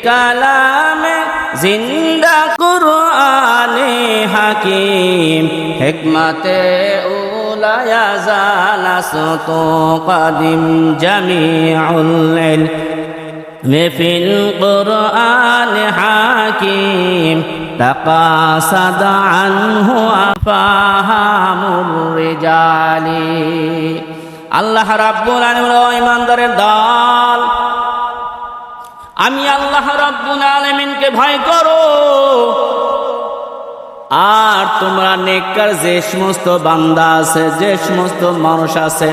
কালামে জিন্দা কুরআনে হাকিম হিকমতে উলায়া জানাসত কাদিম জামিউল ইলম ফিল কুরআন হাকিম তাকাসাদ আনহু আফহামুর রিজালি। আল্লাহ রাব্বুল আলামিন ইমানদারের দল, আমি আল্লাহ রাব্বুল আলামিনকে ভয় করো, আর তোমরা নেককার যে সমস্ত বান্দা আছে, যে সমস্ত মানুষ আছে,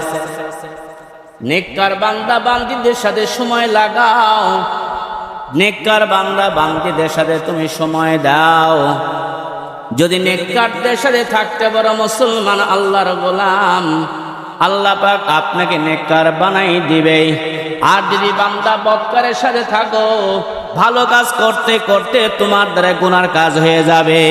নেককার বান্দা বান্দীদের সাথে সময় লাগাও, নেককার বান্দা বান্দীদের সাথে তুমি সময় দাও। যদি নেককারদের সাথে থাকতে পারো মুসলমান আল্লাহর গোলাম, আল্লাহ পাক আপনাকে নেককার বানাই দিবে। আর যদি বান্দা বদকারের সাথে থাকো, ভালো কাজ করতে করতে তোমার দ্বারা গুনার কাজ হয়ে যাবে।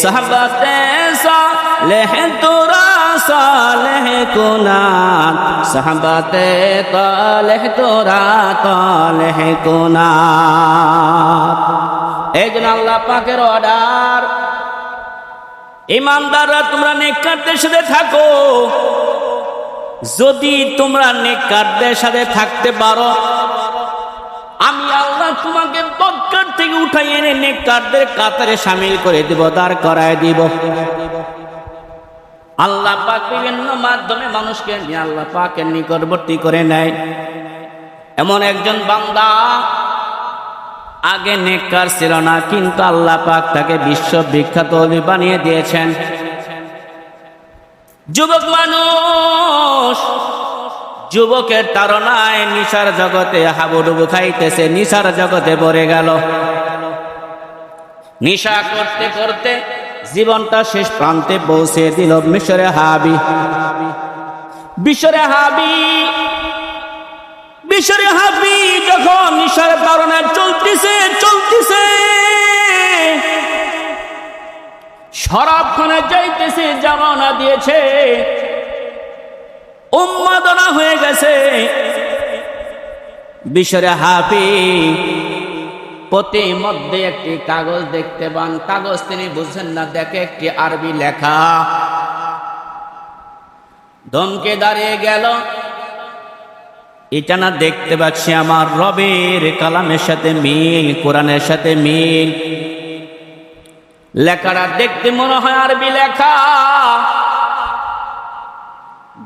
সাহাবাতে সালেহ তোরা সালেহ কুনাত, সাহাবাতে তালেহ তোরা তালেহ কুনাত। এই জন্য আল্লাহ পাকের অর্ডার, ইমানদাররা তোমরা নেককারদের সাথে থাকো। যদি তোমরা নেককারদের সাথে থাকতে পারো, আমি আল্লাহ তোমাকে বদকার থেকে উঠাই এনে নেককারদের কাতারে শামিল করে দিব, দাঁড় করায় দিব। আল্লাহ পাক বিভিন্ন মাধ্যমে মানুষকে নিয়ে আল্লাহ পাকের নিকটবর্তী করে নেয়। এমন একজন বান্দা আগে নেককার ছিল না, কিন্তু আল্লাহ পাক তাকে বিশ্ববিখ্যাত ওলি বানিয়ে দিয়েছেন। যুবক মানুষ, যুবকের তাড়নায় নিশার জগতে হাবুডুবু খাইতেছে, নিশার জগতে পড়ে গেল। নিশা করতে করতে জীবনটা শেষ প্রান্তে পৌঁছে দিল। মিশরে হাবি, বিশরে হাবি, বিশরে হাবি যখন নিশার তাড়নায় চলতেছে চলতেছে, শরাবখানে যাইতেছে, জামানা দিয়েছে, উন্মাদনা হয়ে গেছে। বিশরে হাফি প্রতি মধ্যে একটি কাগজ দেখতে পান। কাগজ তিনি বুঝছেন না, দেখে একটি আরবি লেখা। ধমকে দাঁড়িয়ে গেল, এটা না দেখতে পাচ্ছি আমার রবের কালামের সাথে মিল, কোরআনের সাথে মিল। লেখাটা দেখতে মনে হয় আরবি লেখা।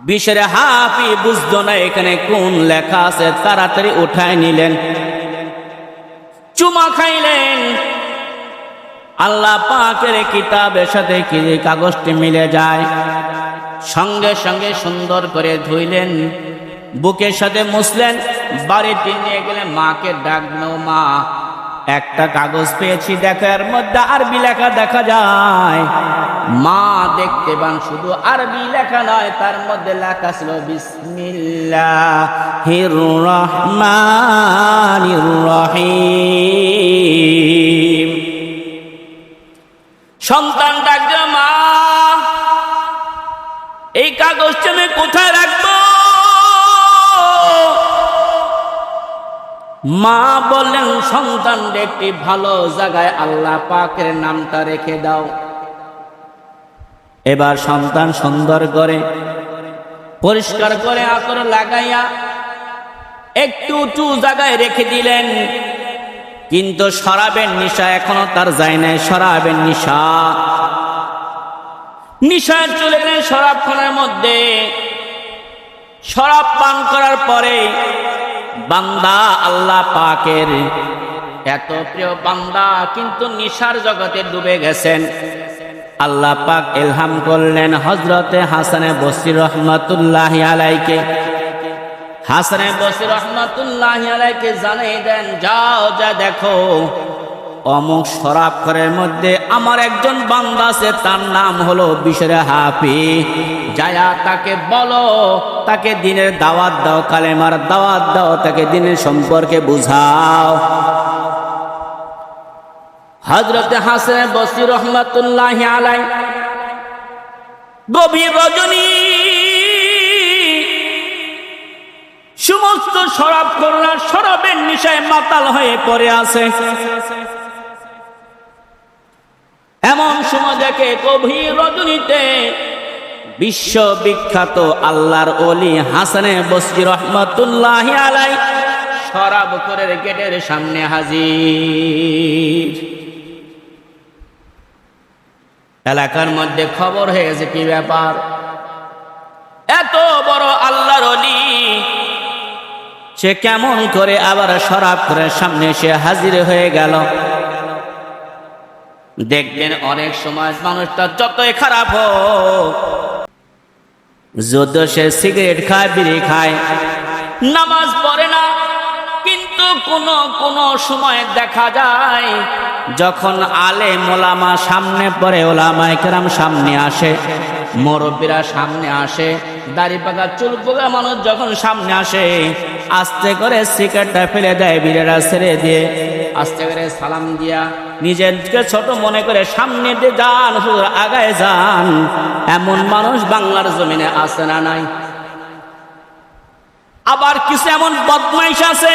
বিশরে হাফি বুঝতো না এখানে কোন লেখা আছে, তাড়াতাড়ি উঠায় নিলেন, চুমা খাইলেন। আল্লাহ পাকের কিতাবের সাথে কি কাগজটি মিলে যায়, সঙ্গে সঙ্গে সুন্দর করে ধুইলেন, বুকের সাথে মুছলেন, বাড়িতে নিয়ে গেলেন, মাকে ডাকলো, মা একটা কাগজ পেয়েছি, দেখার মধ্যে আরবি লেখা দেখা যায়। মা দেখতে পান শুধু আরবি লেখা নয়, তার মধ্যে লেখা ছিল বিসমিল্লাহির রহমানির রহিম। সন্তান ডাকলো, মা এই কাগজটা আমি কোথায় রাখবো? মা বললেন, সন্তানদের একটি ভালো জায়গায় আল্লাহ পাকের নামটা রেখে দাও। এবার সন্তান সুন্দর করে পরিষ্কার করে আতর লাগাইয়া একটু উঁচু জায়গায় রেখে দিলেন। কিন্তু শরাবের নেশা এখনো তার যায় নাই। শরাবের নেশা, নেশায় চলে গেলেন শরাবখানার মধ্যে। শরাব পান করার পরে বান্দা আল্লাহ পাকের এত প্রিয় বান্দা, কিন্তু নেশার জগতে ডুবে গেছেন। আল্লাহ পাক ইলহাম করলেন হযরতে হাসানে বসরি রহমাতুল্লাহি আলাইকে। হাসানে বসরি রহমাতুল্লাহি আলাইকে জানিয়ে দেন, যাও যা দেখো অমুক শরাবখানার মধ্যে আমার একজন বান্দা আছে, তার নাম হলো বিশরে হাফি। যায়া তাকে বলো, তাকে দিনের দাওয়াত দাও, কালেমার দাওয়াত দাও, তাকে দিনের সম্পর্কে বুঝাও। হযরতে হাসান বসরি রহমাতুল্লাহি আলাই গভীর রজনী সমস্ত শরাব করলা শরাবের নেশায় মাতাল হয়ে পড়ে আছে। এমন সময় দেখে গভীর রজনীতে বিশ্ববিখ্যাত আল্লাহর ওলি হাসানে বসরি রহমাতুল্লাহি আলাইহি শরাব করে গেটের সামনে হাজির। এলাকার মধ্যে খবর হয়ে গেছে, কি ব্যাপার, এত বড় আল্লাহর ওলি সে কেমন করে আবার শরাব করে সামনে সে হাজির হয়ে গেল। দেখবেন অনেক সময় মানুষটা যতই খারাপ হোক, যদি সে সিগারেট খায়, বিড়ি খায়, নামাজ পড়ে না, কিন্তু কোন সময় দেখা যায় যখন আলেম ওলামা সামনে পড়ে, ওলামায়ে কেরাম সামনে আসে, মুরব্বীরা সামনে আসে, দাড়ি পাকা চুল পোকা মানুষ যখন সামনে আসে, আস্তে করে সিগারেটটা ফেলে দেয়, বিড়িটা ছেড়ে দিয়ে আস্তে করে সালাম দিয়া নিজেকে ছোট মনে করে সামনে দিয়ে যান, হুজুর আগায় যান। এমন মানুষ বাংলার জমিনে আছে না নাই? আবার কিছু এমন বদমাইশ আছে,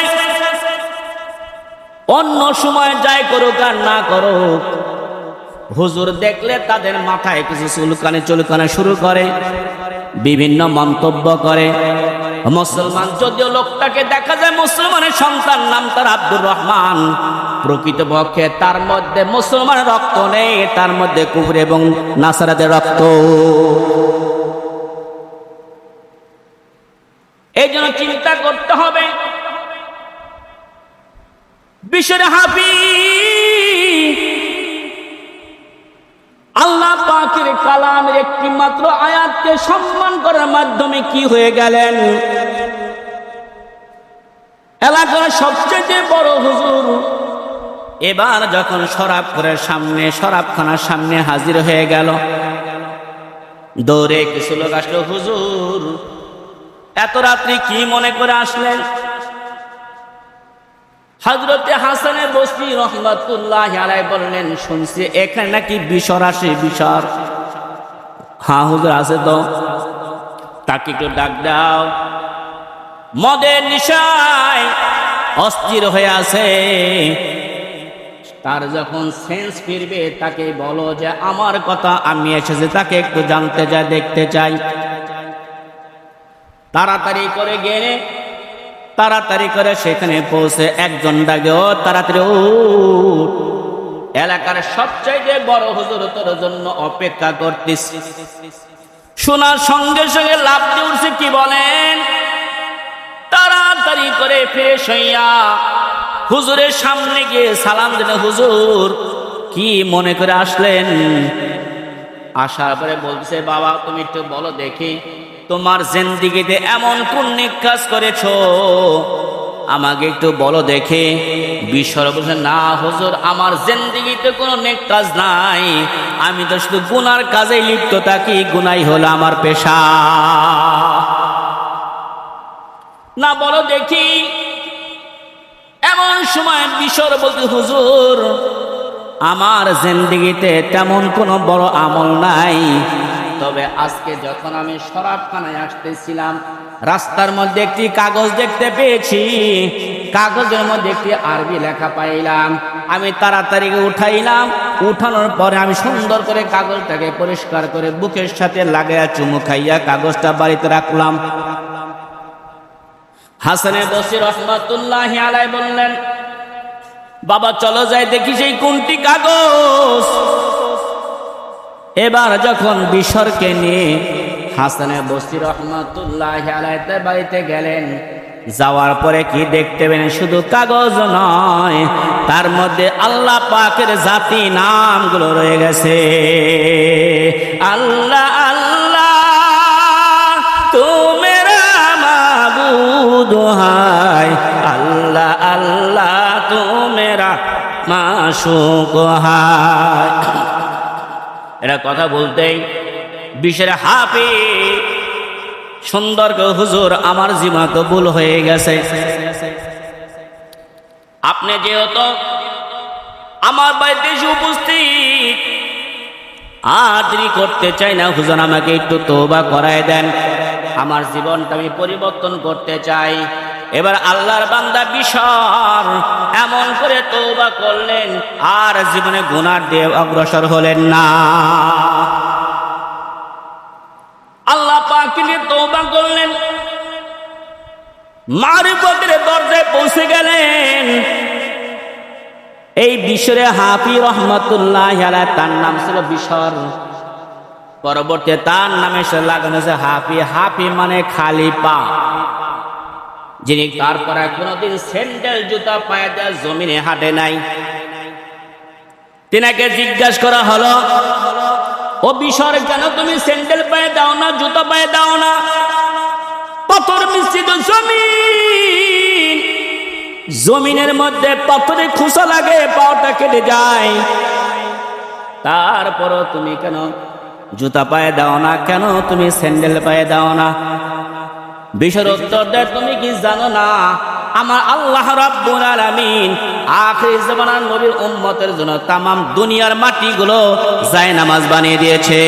অন্য সময় যাই করুক আর না করুক, হুজুর দেখলে তাদের মাথায় কিছু চুলকানে শুরু করে, বিভিন্ন মন্তব্য করে। মুসলমান যদিও লোকটাকে দেখা যায় মুসলমানের সন্তান, নাম তার আব্দুর রহমান, প্রকৃতপক্ষে তার মধ্যে মুসলমানের রক্ত নেই, তার মধ্যে কুফর এবং নাসারাদের রক্ত। এই জন্য চিন্তা করতে হবে, বিশ্বের হাফিজ আল্লাহ পাকের কালামের একটি মাত্র আয়াতকে সম্মান করার মাধ্যমে কি হয়ে গেলেন, এলাকার সবচেয়ে বড় হুজুর। এবার যখন শরাব করে সামনে, শরাবখানার সামনে হাজির হয়ে গেল, দৌড়ে কিছু লোক আসলো, হুজুর এত রাত্রি কি মনে করে আসলেন? হযরতে হাসানে বসরি রহমাতুল্লাহি আলাইহি বললেন, শুনছি এখানে নাকি বিষর আসে, বিষর। হ্যাঁ হুজুর আছে তো। তাকে একটু ডাক দাও, মদের নেশায় অস্থির হয়ে আছে, তার যখন সেন্স ফিরবে তাকে বলো যে আমার কথা আমি এসেছি, তাকে একটু জানতে চাই, দেখতে চাই। তাড়াতাড়ি করে গেলে, তাড়াতাড়ি করে সেখানে পৌঁছে একজন ডাকে, ও তাড়াতাড়ি উঠ, এলাকার সবচাইতে বড় হুজুর তোর জন্য অপেক্ষা করতেছি। শোনার সঙ্গে সঙ্গে লাফ দিয়ে উঠছে, কি বলেন? তাড়াতাড়ি করে ফ্রেশ হইয়া হুজুরের সামনে গিয়ে সালাম দিলেন, হুজুর কি মনে করে আসলেন? আসার পরে বলছে, বাবা তুমি একটু বলো দেখি, তোমার জিন্দেগিতে এমন কোন নেক কাজ করেছো, আমাকে একটু বলো দেখে। বিশ্বর বলছে, না হুজুর আমার জিন্দেগিতে কোনো নেক কাজ নাই, আমি তো শুধু গুনার কাজে লিপ্ত থাকি, গুনাই হলো আমার পেশা। না বলো দেখি। এমন সময় বিশ্বর বলতে, হুজুর আমার জিন্দেগিতে তেমন কোনো বড় আমল নাই, তবে আজকে যখন আমি শরাবখানায় আসতেছিলাম, রাস্তার মধ্যে একটি কাগজ দেখতে পেয়েছি, কাগজের মধ্যে একটি আরবি লেখা পাইলাম, আমি তাড়াতাড়ি উঠাইলাম, উঠানোর পরে আমি সুন্দর করে কাগজটাকে পরিষ্কার করে বুকের সাথে লাগাইয়া চুমু খাইয়া কাগজটা বাড়িতে রাখলাম। হাসানে বসরি রহমাতুল্লাহি আলাইহি বললেন, বাবা চলো যাই দেখি সেই কোনটি কাগজ। এবার যখন বিশ্বরকে নিয়ে হাসানে বসরি রহমাতুল্লাহি আলাইহি বাড়িতে গেলেন, যাওয়ার পরে কি দেখতে পেলেন? শুধু কাগজ নয়, তার মধ্যে আল্লাহ পাকের জাতি নামগুলো রয়ে গেছে। আল্লাহ আল্লাহ তু মেরা মাবুদ হায়, আল্লাহ আল্লাহ তু মেরা মাশুক হায়। এরা কথা বলতেই বিশ্বের হাফেজ সুন্দর করে, হুজুর আমার জীবন তো ভুল হয়ে গেছে, আপনি যেহেতু আমার বাড়িতে এসে উপস্থিত, আর দেরি করতে চাই না হুজুর, আমাকে একটু তওবা করায় দেন। আমার জীবনটা আমি পরিবর্তন করতে চাই। এবার আল্লাহর বান্দা বিশর এমন করে তওবা করলেন, আর জীবনে গুনার দিয়ে অগ্রসর হলেন না। আল্লাহ পাক নিয়ে তওবা করলেন, মারিফতের দরজায় পৌঁছে গেলেন। এই বিশরে হাফি রহমাতুল্লাহ আলাইহি, তার নাম ছিল বিশর, পরবর্তী তার নামে সে লাগানো হয়েছে হাফি। হাফি মানে খালি পা, যিনি তারপরে কোনোদিন স্যান্ডেল জুতা পায়ে দেওয়া জমিনে হাঁটে নাই। তিনাকে জিজ্ঞাসা করা হলো, ও বিশর, কেন তুমি স্যান্ডেল পায়ে দাও না, জুতা পায়ে দাও না? পাথর মিশ্রিত জমিন, জমিনের মধ্যে পাথরে খোসা লাগে, পাওটা কেটে যায়, তারপরও তুমি কেন জুতা পায়ে দাও না, কেন তুমি স্যান্ডেল পায়ে দাও না? বিশর উত্তর দেয়, তুমি কি জানো না আমার আল্লাহ রাব্বুল আলামিন আখির জামানার নবীর উম্মতের জন্য তামাম দুনিয়ার মাটিগুলো জায়নামাজ বানিয়ে দিয়েছে।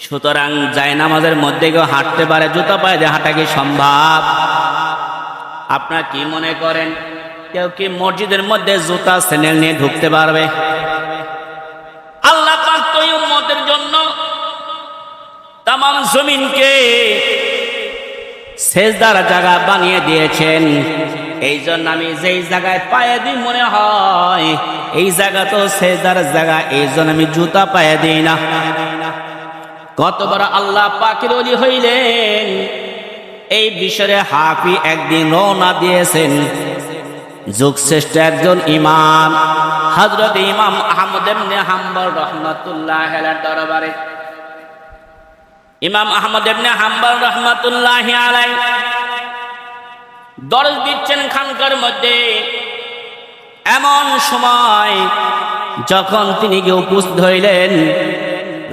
সুতরাং জায়নামাজের মধ্যে কেউ হাঁটতে পারে, জুতা পায়ে দিয়ে হাঁটা কি সম্ভব? আপনারা কি মনে করেন কেউ কি মসজিদের মধ্যে জুতা স্যান্ডেল নিয়ে ঢুকতে পারবে? আল্লাহ পাক তো এই উম্মতের জন্য তামাম জমিনকে সেজদার জায়গা বানিয়ে দিয়েছেন। এই জন্য আমি যেই জায়গায় পায়ে দিই মনে হয় এই জায়গা তো সেজদার জায়গা, এই জন্য আমি জুতা পায়ে দিই না। কত বড় আল্লাহ পাকের ওলি হইলেন! এই বিষয়ে হাফি একদিন রওনা দিয়েছেন যুগশ্রেষ্ঠ একজন ইমাম হযরত ইমাম আহমদ ইবনে হাম্বল রাহমাতুল্লাহ আলাইহির দরবারে। ইমাম আহমদ ইবনে হাম্বল রাহমাতুল্লাহ আলাইহি দরজ দিচ্ছেন খানকার মধ্যে। এমন সময় যখন তিনি গিয়ে উপস্থিত হইলেন,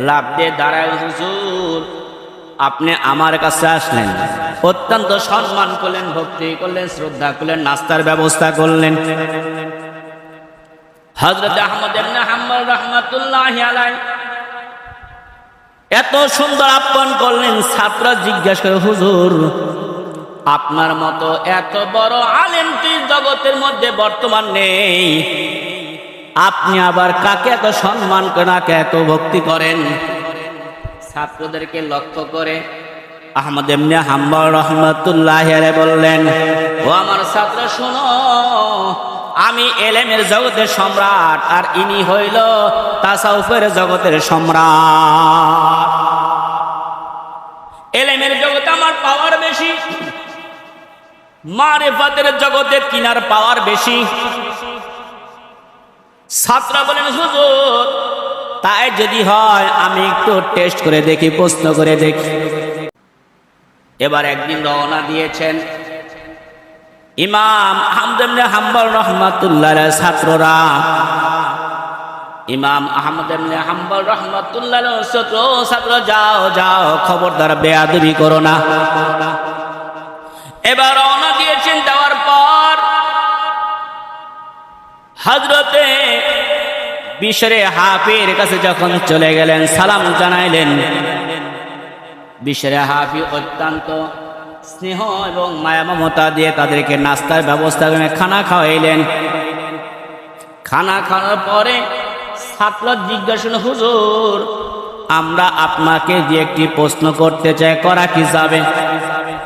লাফ দিয়ে দাঁড়ায়, হুজুর আপনি আমার কাছে আসলেন, অত্যন্ত সম্মান করলেন, ভক্তি করলেন, শ্রদ্ধা করলেন, নাস্তার ব্যবস্থা করলেন। হযরত আহমদ ইবনে হাম্বল রাহমাতুল্লাহ আলাইহি এত সুন্দর আপ্যায়ন করলেন। ছাত্ররা জিজ্ঞাসা করে, হুজুর আপনার মতো এত বড় আলেম কি জগতের মধ্যে বর্তমান নেই, আপনি আবার কাকে এত সম্মান করেন, কাকে এত ভক্তি করেন? ছাত্রদেরকে লক্ষ্য করে আহমদ ইবনে হাম্বল রাহমাতুল্লাহ আলাইহি বললেন, ও আমার ছাত্র শোনো, আমি এলেমের জগতের সম্রাট, আর ইনি হইল তাসাউফের জগতের সম্রাট। এলেমের জগতে আমার পাওয়ার বেশি, মারিফাতের জগতে তিনার পাওয়ার বেশি। ছাত্ররা বলেন, হুজুর তাই যদি হয় আমি একটু টেস্ট করে দেখি, প্রশ্ন করে দেখি। এবার একদিন রওনা দিয়েছেন ইমাম আহমদ ইবনে হাম্বল রাহমাতুল্লাহ আলাইহি ছাত্ররা। ইমাম আহমদ ইবনে হাম্বল রাহমাতুল্লাহ আলাইহি ছাত্র, যাও যাও, খবরদার বেয়াদবি করো না। এবার রওনা দিয়েছেন। দেওয়ার পর হযরতে বিশরে হাফির কাছে যখন চলে গেলেন, সালাম জানাইলেন। বিশরে হাফি অত্যন্ত স্নেহ এবং মায়া মমতা দিয়ে তাদেরকে নাস্তার ব্যবস্থা করে খানা খাওয়াইলেন। খানা খাওয়ার পরে ছাত্র জিজ্ঞাসা, হুজুর আমরা আপনাকে যে একটি প্রশ্ন করতে চাই, করা কি যাবে?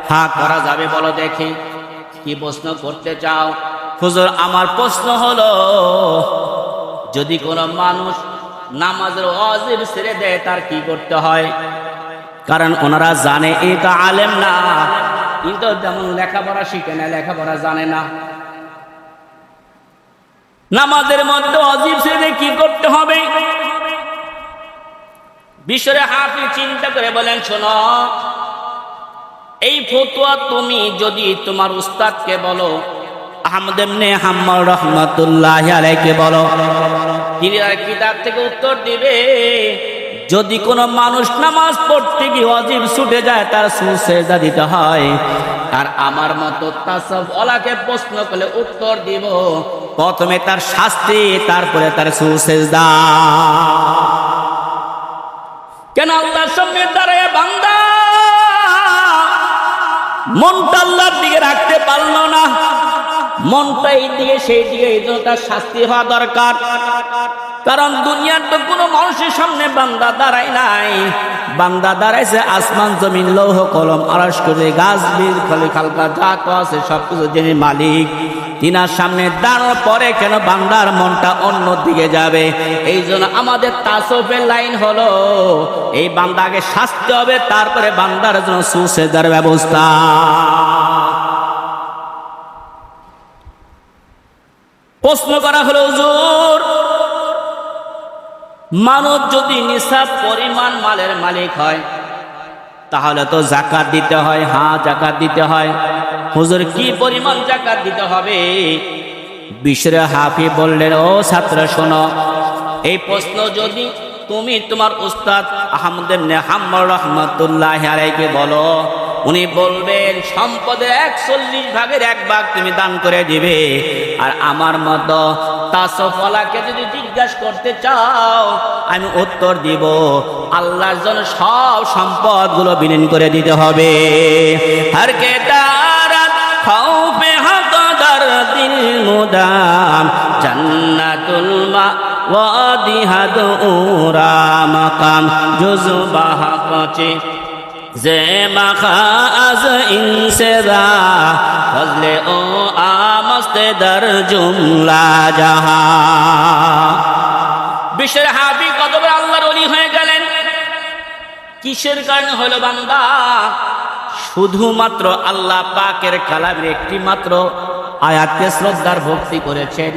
হ্যাঁ করা যাবে, বলো দেখি কি প্রশ্ন করতে চাও? হুজুর আমার প্রশ্ন হলো, যদি কোনো মানুষ নামাজের ওয়াজিব ছেড়ে দেয় তার কি করতে হয়? কারণ ওনারা জানে এটা আলেম না, কিন্তু যেমন লেখাপড়া শিখে না, লেখাপড়া জানে না। নামাজের মধ্যে ওয়াজিব ছেড়ে কি করতে হবে? বিশরে হাফি চিন্তা করে বলেন, শোনো, এই ফতোয়া তুমি যদি তোমার উস্তাদকে বলো, আহমদ ইবনে হাম্বল রাহমাতুল্লাহ আলাইহি বলো, তিনি আর কিতাব থেকে উত্তর দিবে। যদি কোনো মানুষ নামাজ পড়তে গিয়ে ওয়াজিব ছুটে যায় তার সুজদা দিতে হয়। আর আমার মতো তাসাউফ ওয়ালাকে প্রশ্ন করলে উত্তর দিব, প্রথমে তার শাস্তি, তারপরে তার সুজদা। কেন আল্লাহর সামনে দাঁড়ায় বান্দা মনটা আল্লাহর দিকে রাখতে পারলো না, মনটা এই দিকে সেই দিকে, এই জন্য তার শাস্তি হওয়া দরকার। কারণ দুনিয়ার তো কোনো মানুষের সামনে বান্দা দাঁড়ায় নাই, বান্দা দাঁড়াইছে আসমান জমিন লৌহ কলম আরশ করে গাছ বীজ ফলে খালকা যা তো আছে সবকিছু যিনি মালিক, তিনার সামনে দাঁড়ানোর পরে কেন বান্দার মনটা অন্য দিকে যাবে? এই জন্য আমাদের তাসওয়ুফের লাইন হলো এই বান্দাকে শাস্তি হবে, তারপরে বান্দার জন্য সুসেজদার ব্যবস্থা। প্রশ্ন করা হলো, হুজুর মানুষ যদি নিসাব পরিমাণ মালের মালিক হয় তাহলে তো যাকাত দিতে হয়। হ্যাঁ, যাকাত দিতে হয়। হুজুর কি পরিমাণ যাকাত দিতে হবে? বিশর হাফি বললেন, ও ছাত্র শোনো, এই প্রশ্ন যদি তুমি তোমার উস্তাদ আহমদ ইবনে হাম্বল রাহমাতুল্লাহি আলাইহি বলো, উনি বলবেন সম্পদের 41 ভাগের 1 ভাগ তুমি দান করে দিবে। আর আমার মতো তাসওফলাকে যদি জিজ্ঞাসা করতে চাও, আমি উত্তর দিব আল্লাহর জন্য সব সম্পদগুলো বিলীন করে দিতে হবে। হর কে দারাত খাউফে হাকদার দিল মুদাম জান্নাতুল মাওয়াদি হাদুরা মাকাম জুজবাহ কচে যে মাখা আজ ইনসেরা ফজলে ও আমস্তে দর জুমলা জাহা। বিশের হাবি কতবে আল্লাহর ওলি হয়ে গেলেন। কিসের কারণে হলো? বান্দা শুধুমাত্র আল্লাহ পাকের কালামের একটি মাত্র আয়াতকে শ্রদ্ধার ভক্তি করেছেন,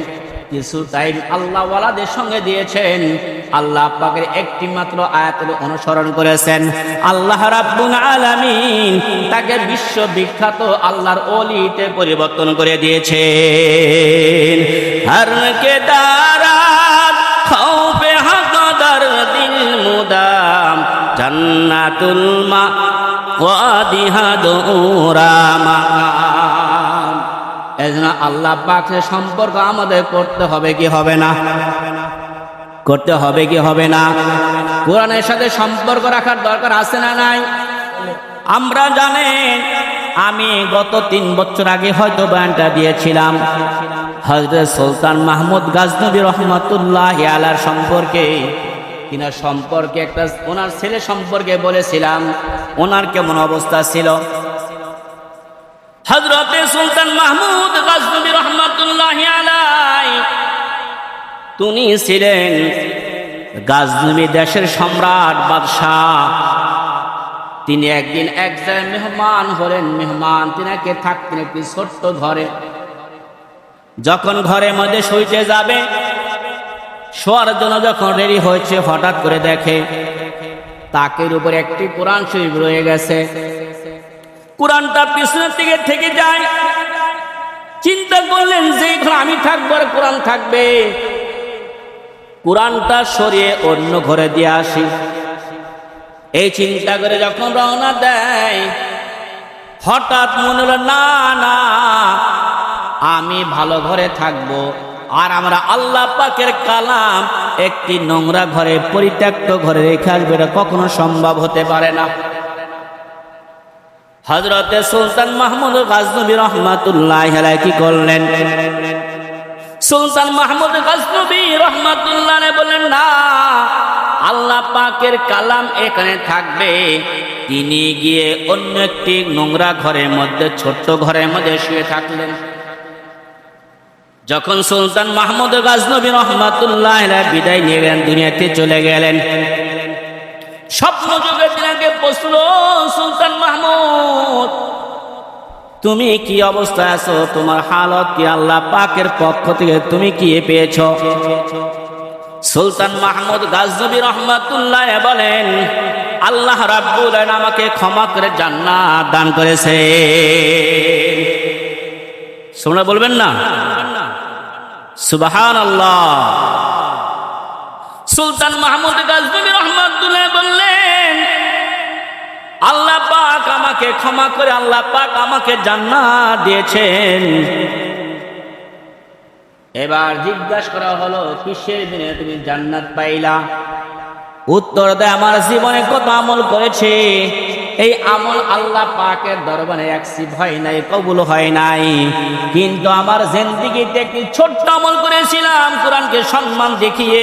কিছু টাইম আল্লাহ ওয়ালাদের সঙ্গে দিয়েছেন, আল্লাহ পাকের একটি মাত্র আয়াতের অনুসরণ করেছেন, আল্লাহ রাব্বুল আলামিন তাকে বিশ্ববিখ্যাত আল্লাহর ওলিতে পরিবর্তন করে দিয়েছেন। হর কে দারাত খাউফে হাকদার দিল মুদাম জান্নাতুল মাওয়াদি হাদুরা মাকাম। এজন্য আল্লাহ পাকের সম্পর্ক আমাদের করতে হবে কি হবে না? করতে হবে কি হবে না? কোরআনের সাথে সম্পর্ক রাখার দরকার আছে না নাই? আমরা জানেন, আমি গত 3 বছর আগে হয়তো বয়ানটা দিয়েছিলাম হযরত সুলতান মাহমুদ গাজনবী রহমাতুল্লাহি আলাইহি সম্পর্কে। তিনার সম্পর্কে একটা ওনার ছেলে সম্পর্কে বলেছিলাম, ওনার কেমন অবস্থা ছিল। হযরতে সুলতান মাহমুদ গাজনবী রহমাতুল্লাহি আলাইহি তিনি ছিলেন গাজনবী দেশের সম্রাট বাদশাহ। তিনি একদিন এক জায়গায় মেহমান হলেন। মেহমান তিনাকে থাকতেন একটি ছোট্ট ঘরে। যখন ঘরের মধ্যে শুইতে যাবে, শোয়ার জন্য যখন রেডি হয়েছে, হঠাৎ করে দেখে তাকের উপরে একটি কোরআন শরীফ রয়ে গেছে। কোরআনটা পিছনের দিকে থেকে যায়। চিন্তা করলেন যে ঘরে আমি থাকবো আর কোরআন থাকবে, কোরআনটা সরিয়ে অন্য ঘরে দিয়ে আসি। এই চিন্তা করে যখন রওনা দেয়, হঠাৎ মনে হলো না না, আমি ভালো ঘরে থাকবো, আর আমরা আল্লাহ পাকের কালাম একটি নোংরা ঘরে, পরিত্যক্ত ঘরে রেখে আসবো, এটা কখনো সম্ভব হতে পারে না। হযরতে সুলতান মাহমুদ গাজনবী রহমাতুল্লাহি আলাইহি কি করলেন? সুলতান মাহমুদ গাজনবী রহমাতুল্লাহি আলাইহি বলেন, না, আল্লাহ পাকের কালাম এখানে থাকবে। তিনি গিয়ে অন্য একটি নোংরা ঘরের মধ্যে, ছোট্ট ঘরের মধ্যে শুয়ে থাকলেন। যখন সুলতান মাহমুদ গাজনবী রহমাতুল্লাহি আলাইহি বিদায় নিয়ে গেলেন, দুনিয়াতে চলে গেলেন, স্বপ্ন যুগে তিনাকে প্রশ্ন, সুলতান মাহমুদ তুমি কি অবস্থায় আছো? তোমার হালত কি? আল্লাহ পাকের পক্ষ থেকে তুমি কি পেয়েছো? সুলতান মাহমুদ গাজনবী রহমাতুল্লাহি বলেন, আল্লাহ রাব্বুল আলামিন আমাকে ক্ষমা করে জান্নাত দান করেছে। শুনে বলবেন না সুবহানাল্লাহ। সুলতান মাহমুদ গাজনবী রহমাতুল্লাহি বললেন, আল্লাহ পাক আমাকে ক্ষমা করে আল্লাহ পাক আমাকে জান্নাত দিয়েছেন। এবার জিজ্ঞাসা করা হলো, কিসের বিনিময়ে তুমি জান্নাত পাইলা? উত্তর দেয়, আমার জীবনে কত আমল করেছে, এই আমল আল্লাহ পাকের দরবারে একসিপ হয় নাই, কবুল হয় নাই। কিন্তু আমার জিন্দেগিতে একটি ছোট্ট আমল করেছিলাম, কোরআনকে সম্মান দেখিয়ে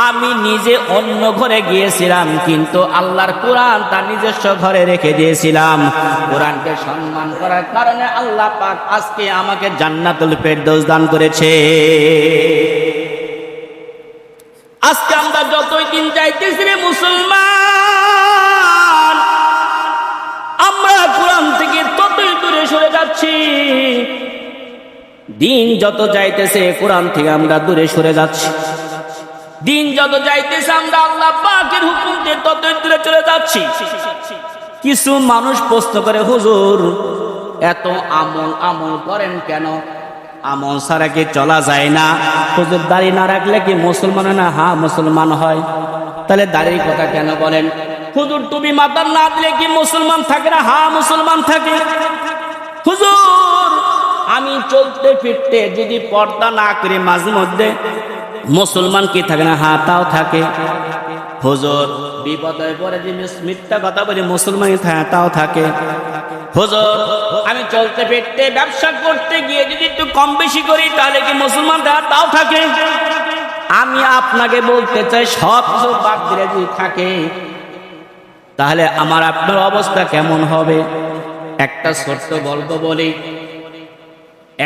আমি নিজে অন্য ঘরে গিয়েছিলাম, কিন্তু আল্লাহর কোরআন তার নিজস্ব ঘরে রেখে দিয়েছিলাম। কোরআনকে সম্মান করার কারণে আল্লাহ পাক আজকে আমাকে জান্নাতুল ফেরদৌস দান করেছে। আজকে আমরা যতই দিন যাইতেছি রে মুসলমান, আমরা কোরআন থেকে ততই দূরে সরে যাচ্ছি। দিন যত যাইতেছে কোরআন থেকে আমরা দূরে সরে যাচ্ছি। দিন যত যাইতেছে আমরা আল্লাহ পাকের হুকুম থেকে ততই দূরে চলে যাচ্ছি। কিছু মানুষ প্রশ্ন করে, হুজুর এত আমল করেন কেন? আমল ছাড়া কি চলা যায় না? হুজুর দাড়ি না রাখলে কি মুসলমান হয় না? হ্যাঁ মুসলমান হয়। তাহলে দাড়ির কথা কেন বলেন? হুজুর টুপি মাথার না দিলে কি মুসলমান থাকে না? হ্যাঁ মুসলমান থাকে। হুজুর আমি চলতে ফিরতে যদি পর্দা না করি মাঝে মধ্যে মুসলমান কি থাকে না? হ্যাঁ তাও থাকে। হুজুর বিপদে পড়ে যে মিথ্যা কথা বলি মুসলমানই থাকে, তাও থাকে। হুজুর আমি চলতে ফিরতে ব্যবসা করতে গিয়ে যদি একটু কম বেশি করি তাহলে কি মুসলমান থাকে? তাও থাকে। আমি আপনাকে বলতে চাই সব কিছু বাদ দিলে যদি থাকে তাহলে আমার আপনার অবস্থা কেমন হবে? একটা ছোট্ট গল্প বলি।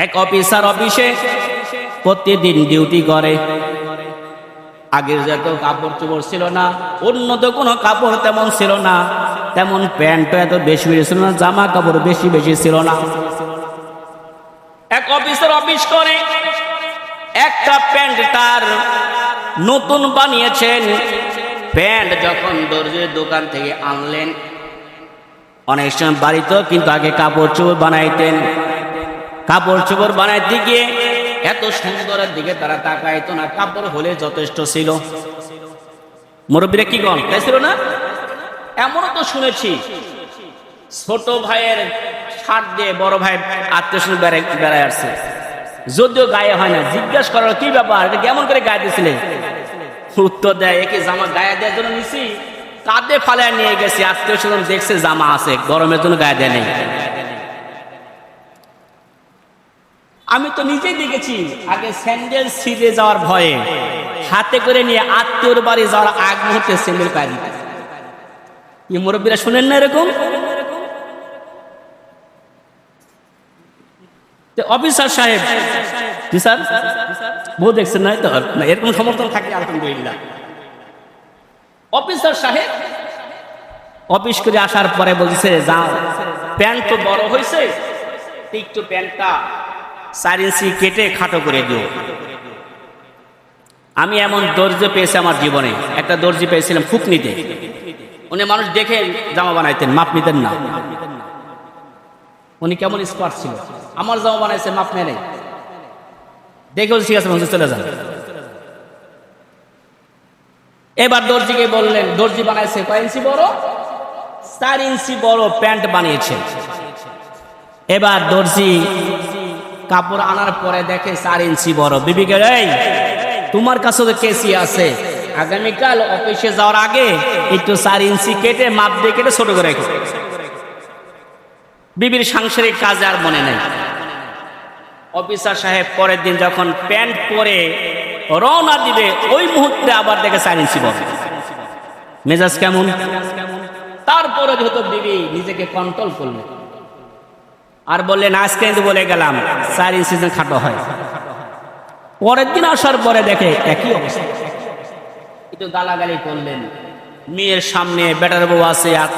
এক অফিসার অফিসে প্রতিদিন ডিউটি করে। আগের যত কাপড় চোপড় ছিল না, উন্নত কোনো কাপড় তেমন ছিল না, তেমন প্যান্ট এত বেশি বেশি ছিল না, জামা কাপড় বেশি বেশি ছিল না। এক অফিসার অফিস করে, একটা প্যান্ট তার নতুন বানিয়েছেন। প্যান্ট যখন দর্জির দোকান থেকে আনলেন, অনেক সময় বাড়িতেও কিন্তু আগে কাপড় চোপড় বানাইতেন। কাপড় চোপড় বানাইতে গিয়ে এত সুন্দরের দিকে তারা তাকাইতো না, কাপড় হলে যথেষ্ট ছিল। মুরব্বীরা কি গল্প তাই ছিল না? এমনও তো শুনেছি ছোট ভাইয়ের শার্ট দিয়ে বড় ভাই আত্মীয় স্বজন বেড়ায় আসছে, যদিও গায়ে হয় না। জিজ্ঞাসা করার কি ব্যাপার, এটা কেমন করে গায়ে দিয়েছিলে? উত্তর দেয়, একে জামা গায়ে দেওয়ার জন্য নিছি, কাঁধে ফালায় নিয়ে গেছি, আত্মীয় স্বজন দেখছে জামা আছে, গরমের জন্য গায়ে দেয় নেই। আমি তো নিজেই দেখেছি, আগে স্যান্ডেল ছিঁড়ে যাওয়ার ভয়ে হাতে করে নিয়ে আত্মীয়র বাড়ি যাওয়ার আগ মুহূর্তে স্যান্ডেল পায়ে দিতে। এই মুরব্বীরা শুনেন না এরকম? অফিসার সাহেব, জি স্যার, বহু দেখছেন না তো, এরকম সমর্থন থাকে আলহামদুলিল্লাহ। অফিসার সাহেব অফিস করে আসার পরে বলছে, যাও প্যান্ট তো বড় হয়েছে, একটু প্যান্টটা 4 ইঞ্চি কেটে খাটো করে দিও। আমি এমন দর্জি পেয়েছি আমার জীবনে, একটা দর্জি পেয়েছিলাম ফুকনিতে। উনি মানুষ দেখে জামা বানাইতেন, মাপ নিতেন না। উনি কেমন স্মার্ট ছিল, আমার জামা বানাইছে মাপ নেই, দেখে ঠিক আছে চলে যান। এবার দর্জিকে বললেন, দর্জি বানাইছে কয় ইঞ্চি বড়? 4 ইঞ্চি বড় প্যান্ট বানিয়েছে। এবার দর্জি কাপড় আনার পরে দেখে 4 ইঞ্চি বড়। বিবিকে, এই তোমার কাছে তো কেসি আছে, আগামীকাল অফিসে যাওয়ার আগে একটু 4 ইঞ্চি কেটে মাপ দিয়ে কেটে ছোট করে রেখে। বিবির সাংসারিক কাজে আর মনে নেই। অফিসার সাহেব পরের দিন যখন প্যান্ট পরে রওনা দিবে, ওই মুহূর্তে আবার দেখে 4 ইঞ্চি বড়। মেজাজ কেমন? তারপরে যেহেতু বিবি নিজেকে কন্ট্রোল করলেন আর বললেন, আজকে কিন্তু বলে গেলাম 4 ইঞ্চি খাটো হয়। পরের দিন আসার পরে দেখে একই অবস্থা। একটু গালাগালি করলেন, মেয়ের সামনে বেটার বউ আছে আর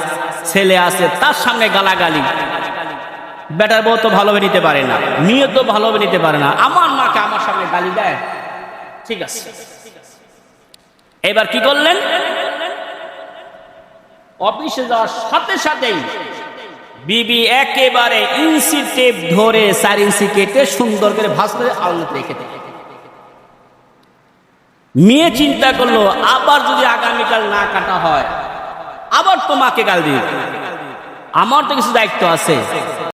ছেলে আছে, তার সামনে গালাগালি। বেটার বউ তো ভালোভাবে নিতে পারে না, মেয়ে তো ভালোভাবে নিতে পারে না, আমার মাকে আমার সামনে গালি দেয়। ঠিক আছে, এবার কি করলেন? অফিসে যাওয়ার সাথে সাথেই বিবি একেবারে ইঞ্চি টেপ ধরে 4 ইঞ্চি কেটে সুন্দর করে ভাঁজ করে আলনাতে রেখে দেয়। মেয়ে চিন্তা করলো, আবার যদি আগামীকাল না কাটা হয় আবার তো মাকে গাল দিই, আমার তো কিছু দায়িত্ব আছে।